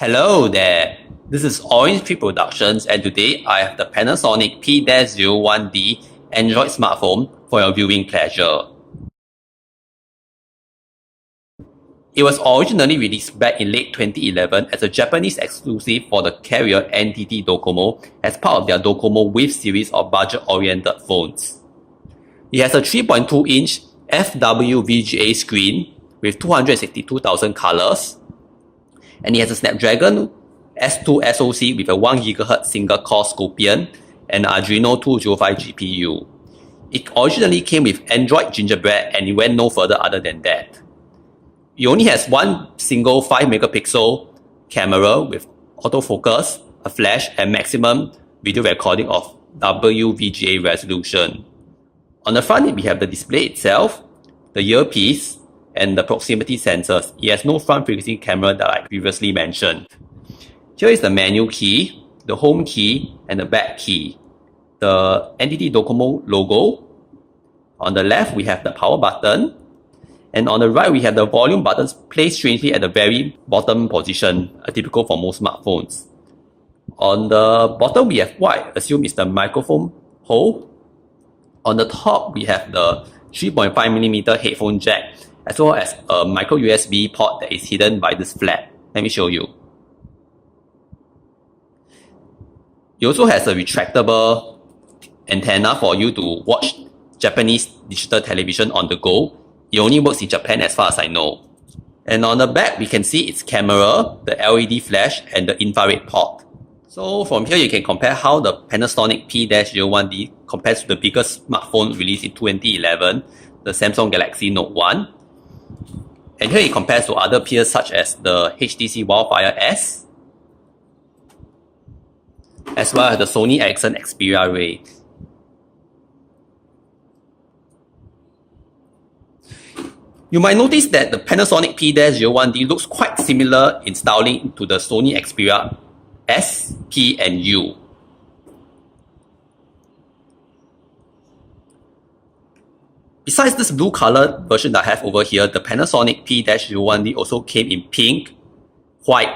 Hello there, this is Orange Tree Productions and today I have the Panasonic P-01D Android smartphone for your viewing pleasure. It was originally released back in late 2011 as a Japanese exclusive for the carrier NTT Docomo as part of their Docomo Wave series of budget-oriented phones. It has a 3.2-inch FWVGA screen with 262,000 colors, and it has a Snapdragon S2 SoC with a 1GHz single-core Scorpion and Adreno 205 GPU. It originally came with Android Gingerbread and it went no further other than that. It only has one single 5-megapixel camera with autofocus, a flash, and maximum video recording of WVGA resolution. On the front, we have the display itself, the earpiece, and the proximity sensors. It has no front-facing camera that I previously mentioned. Here is the menu key, the home key, and the back key. The NTT Docomo logo. On the left, we have the power button. And on the right, we have the volume buttons placed strangely at the very bottom position, typical for most smartphones. On the bottom, we have what I assume is the microphone hole. On the top, we have the 3.5mm headphone jack, as well as a micro USB port that is hidden by this flap. Let me show you. It also has a retractable antenna for you to watch Japanese digital television on the go. It only works in Japan as far as I know. And on the back, we can see its camera, the LED flash, and the infrared port. So from here, you can compare how the Panasonic P-01D compares to the biggest smartphone released in 2011, the Samsung Galaxy Note 1. And here it compares to other peers such as the HTC Wildfire S, as well as the Sony Ericsson Xperia Ray. You might notice that the Panasonic P-01D looks quite similar in styling to the Sony Xperia S, P, and U. Besides this blue colored version that I have over here, the Panasonic P-01D also came in pink, white,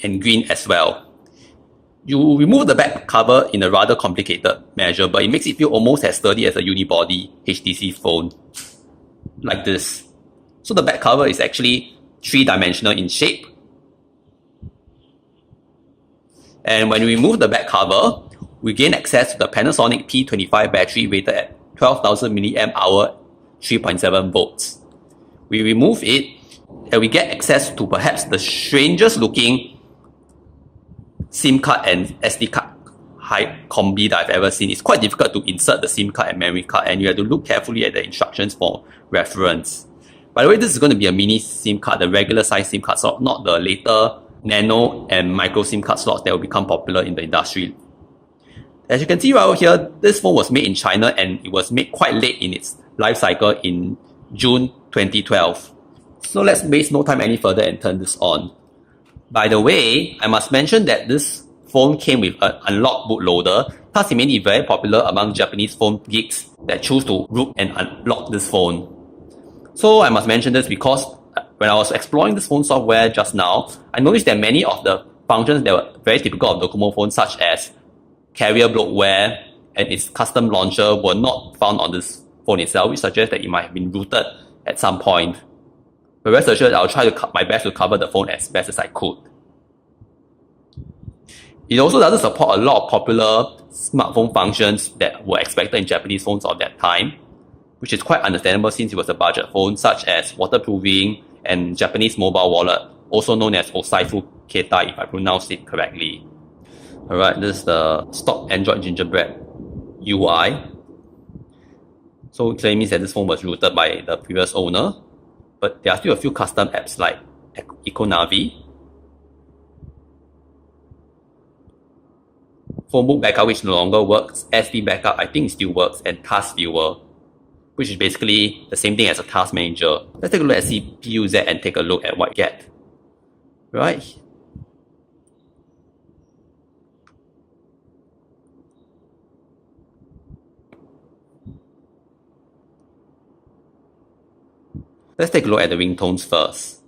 and green as well. You remove the back cover in a rather complicated measure, but it makes it feel almost as sturdy as a unibody HTC phone, like this. So the back cover is actually 3-dimensional in shape. And when we remove the back cover, we gain access to the Panasonic P25 battery rated at 12,000 mAh, 3.7 volts. We remove it and we get access to perhaps the strangest looking SIM card and SD card combi that I've ever seen. It's quite difficult to insert the SIM card and memory card, and you have to look carefully at the instructions for reference. By the way, this is going to be a mini SIM card, the regular size SIM card slot, not the later nano and micro SIM card slots that will become popular in the industry. As you can see right over here, this phone was made in China and it was made quite late in its life cycle in June 2012. So let's waste no time any further and turn this on. By the way, I must mention that this phone came with an unlocked bootloader, thus it made it very popular among Japanese phone geeks that choose to root and unlock this phone. So I must mention this because when I was exploring this phone software just now, I noticed that many of the functions that were very typical of Docomo phones, such as carrier bloatware and its custom launcher, were not found on this phone itself, which suggests that it might have been rooted at some point. But rest assured, I'll try my best to cover the phone as best as I could. It also doesn't support a lot of popular smartphone functions that were expected in Japanese phones of that time, which is quite understandable since it was a budget phone, such as waterproofing and Japanese mobile wallet, also known as Osaifu Ketai, if I pronounce it correctly. Alright, this is the stock Android Gingerbread UI. So it claims that this phone was rooted by the previous owner, but there are still a few custom apps like EcoNavi, Phonebook Backup, which no longer works, SD Backup, I think it still works, and Task Viewer, which is basically the same thing as a task manager. Let's take a look at CPU-Z and take a look at what you get. Right. Let's take a look at the ringtones first.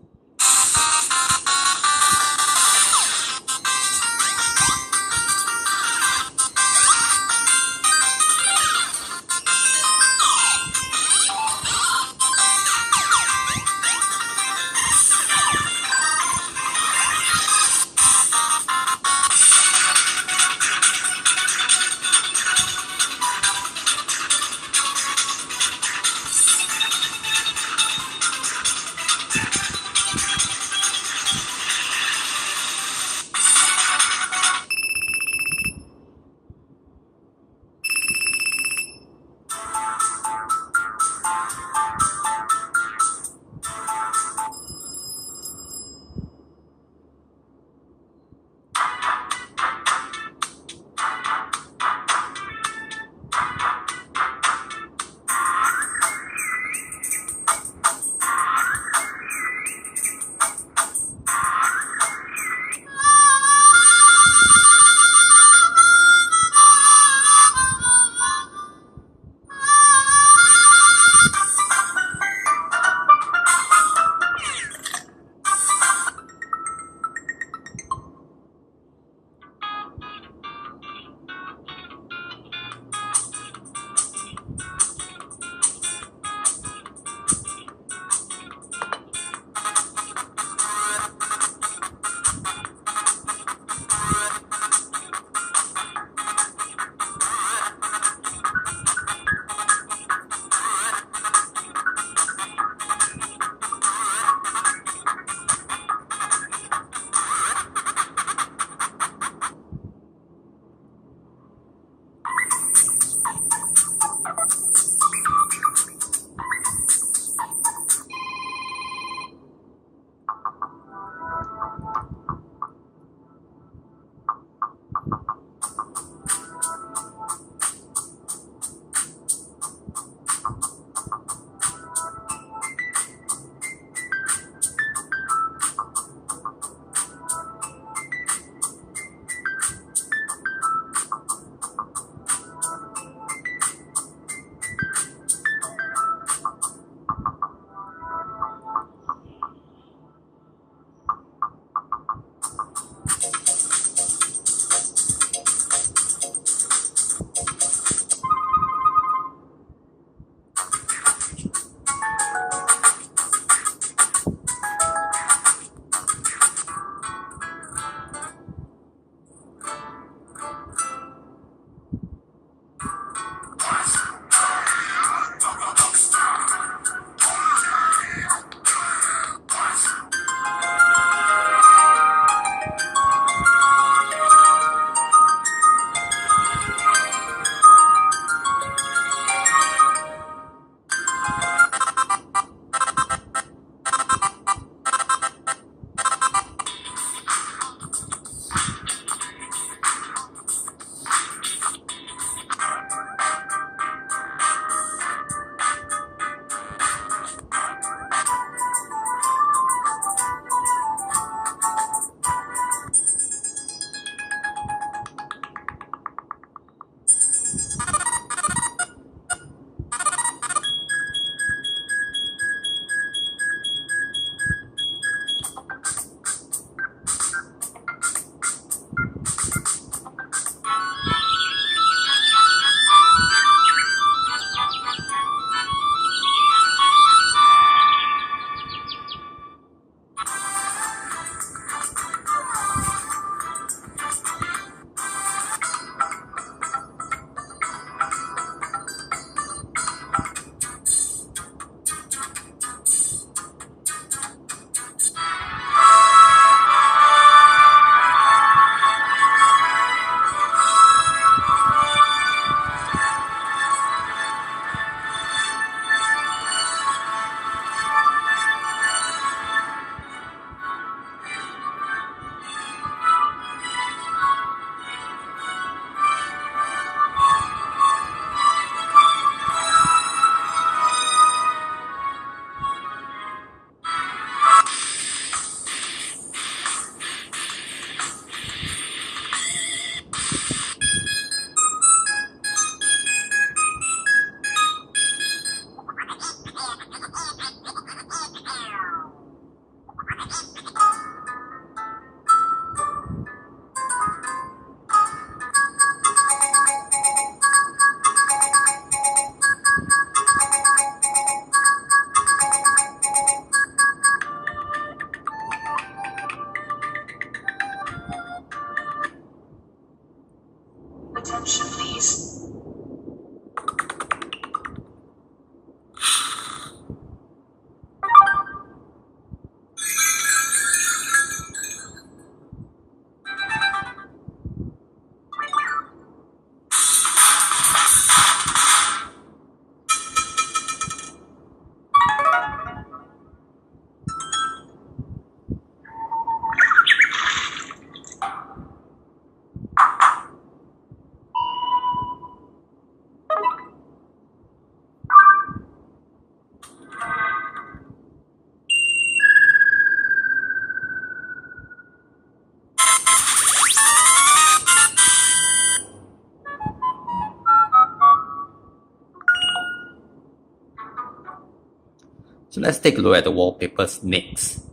So let's take a look at the wallpapers next.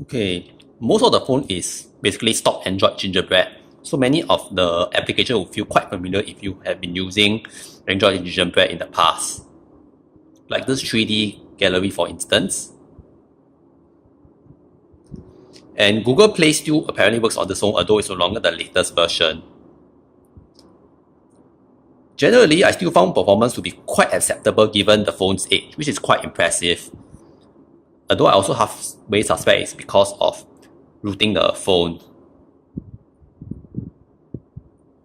Okay, most of the phone is basically stock Android Gingerbread. So many of the applications will feel quite familiar if you have been using Android Gingerbread in the past. Like this 3D gallery for instance. And Google Play still apparently works on this phone, although it's no longer the latest version. Generally, I still found performance to be quite acceptable given the phone's age, which is quite impressive. Although I also halfway suspect it's because of rooting the phone.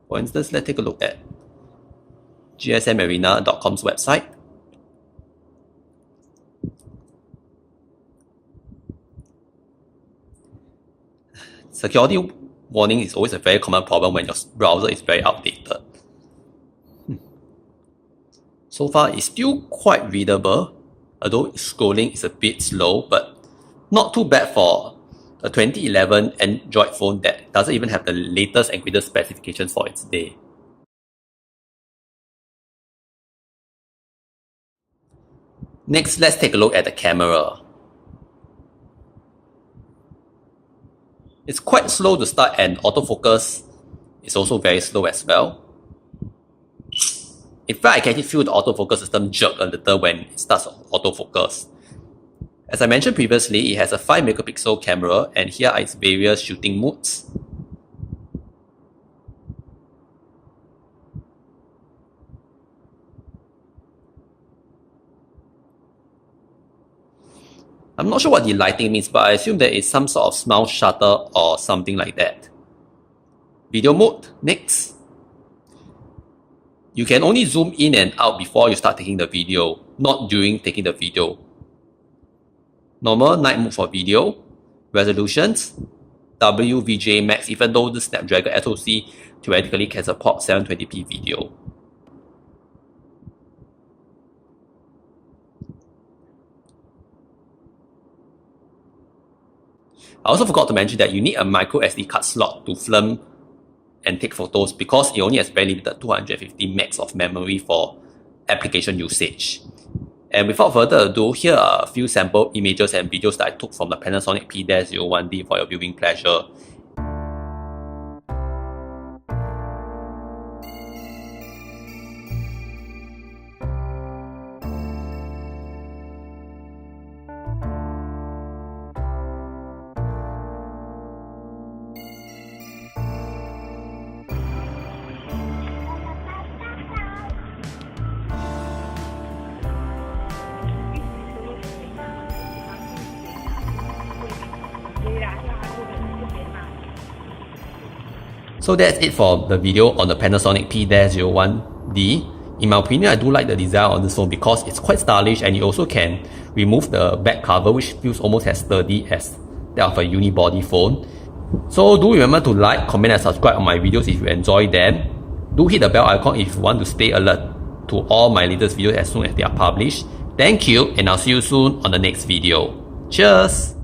For instance, let's take a look at gsmarena.com's website. Security warning is always a very common problem when your browser is very outdated. So far, it's still quite readable, although scrolling is a bit slow, but not too bad for a 2011 Android phone that doesn't even have the latest and greatest specifications for its day. Next, let's take a look at the camera. It's quite slow to start and autofocus is also very slow as well. In fact, I can actually feel the autofocus system jerk a little when it starts autofocus. As I mentioned previously, it has a 5 megapixel camera and here are its various shooting modes. I'm not sure what the lighting means, but I assume that it's some sort of smile shutter or something like that. Video mode, next. You can only zoom in and out before you start taking the video, not during taking the video. Normal night mode for video. Resolutions, WVGA max, even though the Snapdragon SoC theoretically can support 720p video. I also forgot to mention that you need a micro SD card slot to film and take photos because it only has very limited 250 megs of memory for application usage. And without further ado, here are a few sample images and videos that I took from the Panasonic P-01D for your viewing pleasure. So that's it for the video on the Panasonic P-01D. In my opinion, I do like the design on this phone because it's quite stylish and you also can remove the back cover, which feels almost as sturdy as that of a unibody phone. So do remember to like, comment and subscribe on my videos if you enjoy them. Do hit the bell icon if you want to stay alert to all my latest videos as soon as they are published. Thank you, and I'll see you soon on the next video. Cheers!